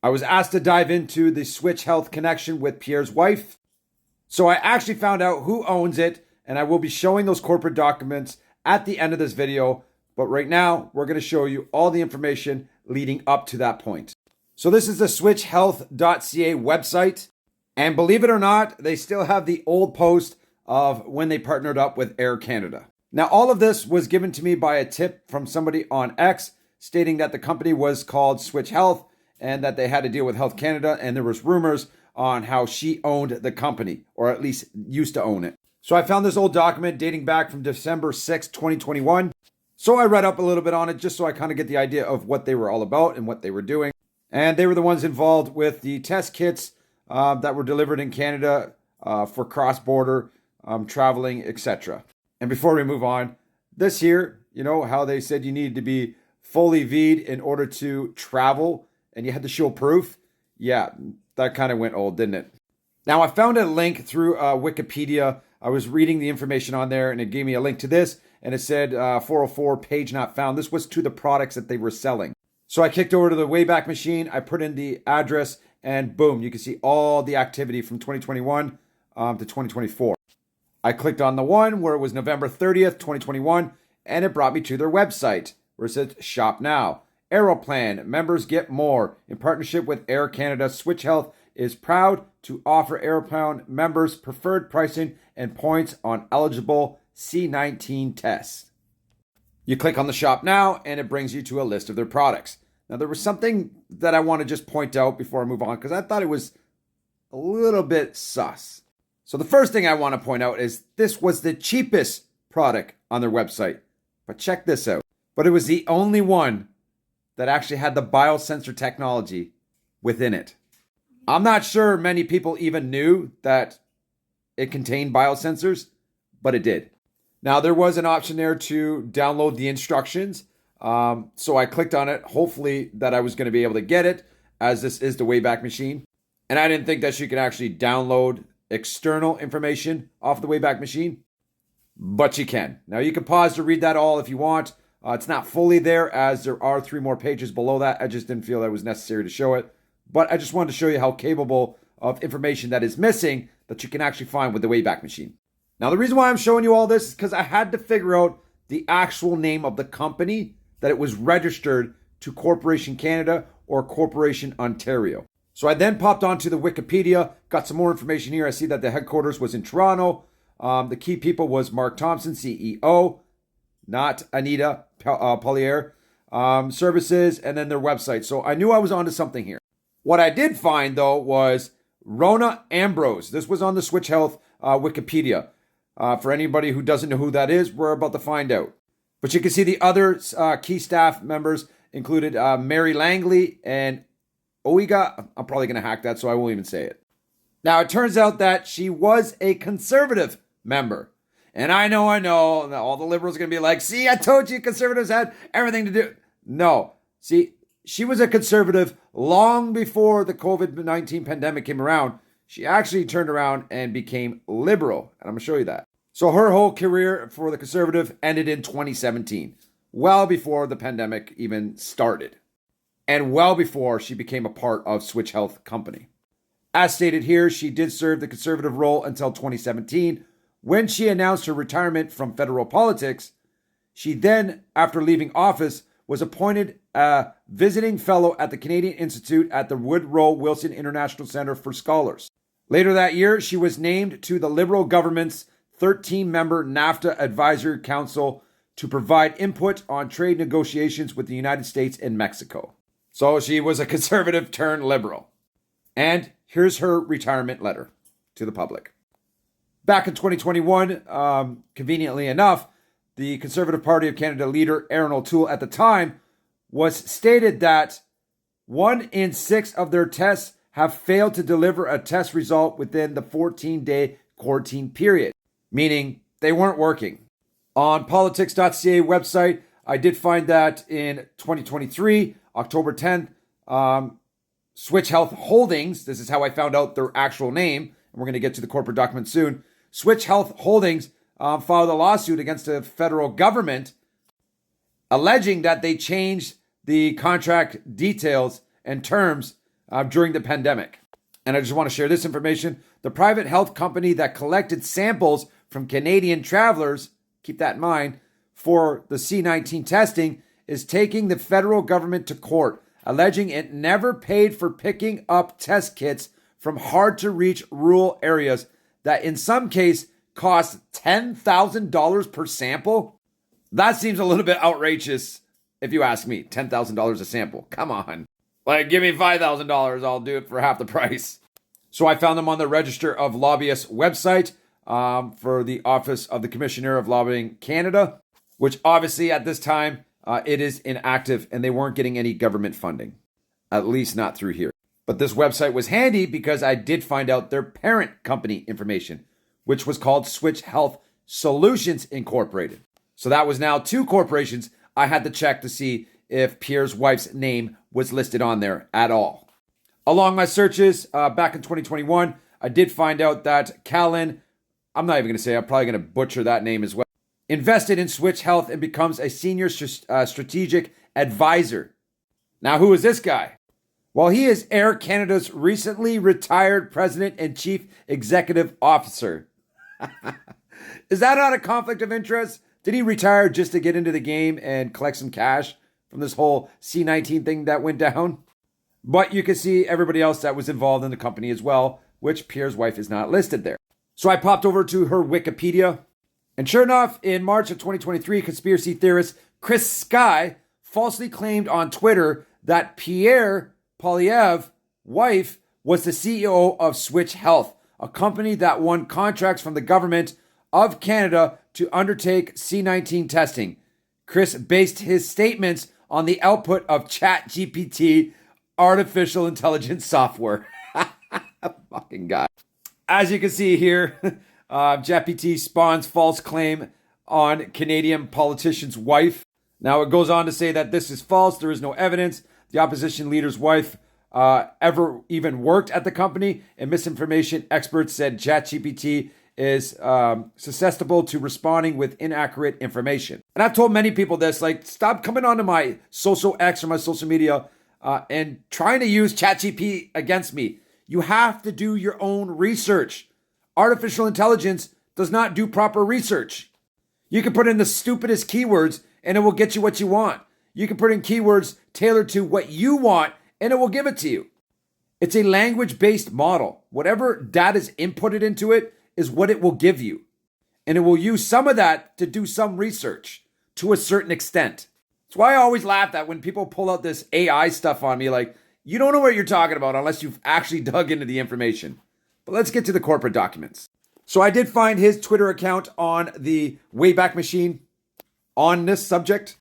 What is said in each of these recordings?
I was asked to dive into the Switch Health connection with Pierre's wife. So I actually found out who owns it, and I will be showing those corporate documents at the end of this video. But right now, we're going to show you all the information leading up to that point. So this is the switchhealth.ca website. And believe it or not, they still have the old post of when they partnered up with Air Canada. Now, all of this was given to me by a tip from somebody on X stating that the company was called Switch Health and that they had to deal with Health Canada. And there was rumors on how she owned the company, or at least used to own it. So I found this old document dating back from December 6, 2021. So I read up a little bit on it just so I kind of get the idea of what they were all about and what they were doing. And they were the ones involved with the test kits that were delivered in Canada for cross-border traveling, etc. And before we move on, this here, you know how they said you needed to be fully V'd in order to travel and you had to show proof? Yeah, that kind of went old, didn't it? Now, I found a link through Wikipedia. I was reading the information on there and it gave me a link to this and it said 404 page not found. This was to the products that they were selling. So I kicked over to the Wayback Machine. I put in the address and boom, you can see all the activity from 2021 to 2024. I clicked on the one where it was November 30th, 2021, and it brought me to their website where it says Shop Now. Aeroplan, members get more. In partnership with Air Canada, Switch Health is proud to offer Aeroplan members preferred pricing and points on eligible C19 tests. You click on the Shop Now, and it brings you to a list of their products. Now, there was something that I want to just point out before I move on, because I thought it was a little bit sus. So the first thing I want to point out is this was the cheapest product on their website. But check this out. But it was the only one that actually had the biosensor technology within it. I'm not sure many people even knew that it contained biosensors, but it did. Now, there was an option there to download the instructions. So I clicked on it, hopefully that I was going to be able to get it, as this is the Wayback Machine. And I didn't think that you could actually download external information off the Wayback Machine, but you can. Now, you can pause to read that all if you want. It's not fully there, as there are 3 more pages below that. I just didn't feel that it was necessary to show it. But I just wanted to show you how capable of information that is missing that you can actually find with the Wayback Machine. Now, the reason why I'm showing you all this is because I had to figure out the actual name of the company that it was registered to Corporation Canada or Corporation Ontario. So I then popped onto the Wikipedia, got some more information here. I see that the headquarters was in Toronto. The key people was Mark Thompson, CEO, not Anaida Poilievre, services, and then their website. So I knew I was onto something here. What I did find, though, was Rona Ambrose. This was on the Switch Health Wikipedia. For anybody who doesn't know who that is, we're about to find out. But you can see the other key staff members included Mary Langley and Oiga. I'm probably going to hack that, so I won't even say it. Now, it turns out that she was a conservative member. And I know, all the liberals are going to be like, see, I told you conservatives had everything to do. No. See, she was a conservative long before the COVID-19 pandemic came around. She actually turned around and became liberal. And I'm going to show you that. So her whole career for the conservative ended in 2017, well before the pandemic even started, and well before she became a part of Switch Health Company. As stated here, she did serve the conservative role until 2017, when she announced her retirement from federal politics. She then, after leaving office, was appointed a visiting fellow at the Canadian Institute at the Woodrow Wilson International Center for Scholars. Later that year, she was named to the Liberal government's 13-member NAFTA Advisory Council to provide input on trade negotiations with the United States and Mexico. So she was a conservative turned liberal. And here's her retirement letter to the public. Back in 2021, conveniently enough, the Conservative Party of Canada leader Aaron O'Toole at the time was stated that 1 in 6 of their tests have failed to deliver a test result within the 14-day quarantine period, meaning they weren't working. On politics.ca website, I did find that in 2023, October 10th, Switch Health Holdings, this is how I found out their actual name, and we're going to get to the corporate document soon. Switch Health Holdings filed a lawsuit against the federal government alleging that they changed the contract details and terms during the pandemic. And I just want to share this information. The private health company that collected samples from Canadian travelers, keep that in mind, for the C19 testing is taking the federal government to court, alleging it never paid for picking up test kits from hard-to-reach rural areas that in some case cost $10,000 per sample. That seems a little bit outrageous if you ask me. $10,000 a sample. Come on. Like, give me $5,000. I'll do it for half the price. So I found them on the Register of Lobbyists website for the Office of the Commissioner of Lobbying Canada, which obviously at this time it is inactive and they weren't getting any government funding, at least not through here. But this website was handy because I did find out their parent company information, which was called Switch Health Solutions Incorporated. So that was now two corporations. I had to check to see if Pierre's wife's name was listed on there at all. Along my searches back in 2021, I did find out that Callan, I'm not even going to say, I'm probably going to butcher that name as well, invested in Switch Health and becomes a senior strategic advisor. Now, who is this guy? Well, he is Air Canada's recently retired president and chief executive officer. Is that not a conflict of interest? Did he retire just to get into the game and collect some cash from this whole C19 thing that went down? But you can see everybody else that was involved in the company as well, which Pierre's wife is not listed there. So I popped over to her Wikipedia. And sure enough, in March of 2023, conspiracy theorist Chris Sky falsely claimed on Twitter that Pierre Poilievre's wife was the CEO of Switch Health, a company that won contracts from the government of Canada to undertake C19 testing. Chris based his statements on the output of ChatGPT artificial intelligence software. Fucking guy. As you can see here, ChatGPT spawns false claim on Canadian politician's wife. Now it goes on to say that this is false. There is no evidence. The opposition leader's wife ever even worked at the company, and misinformation experts said ChatGPT is susceptible to responding with inaccurate information. And I've told many people this, like, stop coming onto my social X or my social media and trying to use ChatGPT against me. You have to do your own research. Artificial intelligence does not do proper research. You can put in the stupidest keywords and it will get you what you want. You can put in keywords tailored to what you want and it will give it to you. It's a language-based model. Whatever data is inputted into it is what it will give you. And it will use some of that to do some research to a certain extent. That's why I always laugh at when people pull out this AI stuff on me, like, you don't know what you're talking about unless you've actually dug into the information. But let's get to the corporate documents. So I did find his Twitter account on the Wayback Machine on this subject,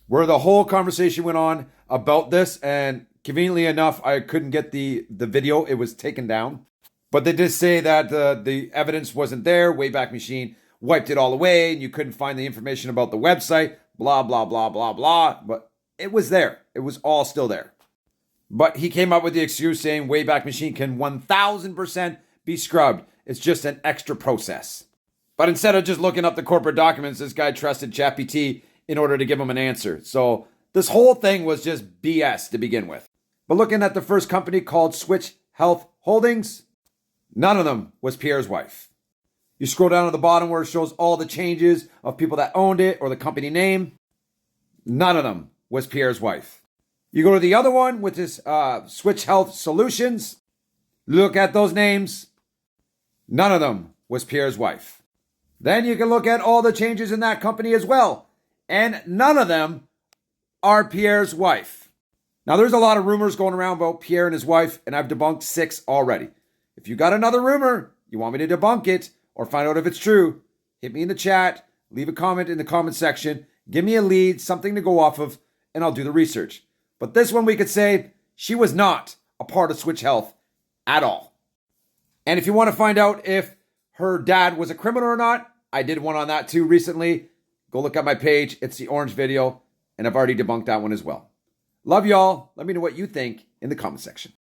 where the whole conversation went on about this, and conveniently enough, I couldn't get the video. It was taken down. But they did say that the evidence wasn't there. Wayback Machine wiped it all away, and you couldn't find the information about the website, blah, blah, blah, blah, blah. But it was there. It was all still there. But he came up with the excuse saying Wayback Machine can 1,000% be scrubbed. It's just an extra process. But instead of just looking up the corporate documents, this guy trusted ChatGPT in order to give him an answer. So this whole thing was just BS to begin with. But looking at the first company called Switch Health Holdings, none of them was Pierre's wife. You scroll down to the bottom where it shows all the changes of people that owned it or the company name. None of them was Pierre's wife. You go to the other one, which is Switch Health Solutions. Look at those names. None of them was Pierre's wife. Then you can look at all the changes in that company as well. And none of them are Pierre's wife. Now, there's a lot of rumors going around about Pierre and his wife, and I've debunked 6 already. If you got another rumor, you want me to debunk it or find out if it's true, hit me in the chat, leave a comment in the comment section, give me a lead, something to go off of, and I'll do the research. But this one we could say she was not a part of Switch Health at all. And if you want to find out if her dad was a criminal or not, I did one on that too recently. Go look at my page. It's the orange video, and I've already debunked that one as well. Love y'all. Let me know what you think in the comment section.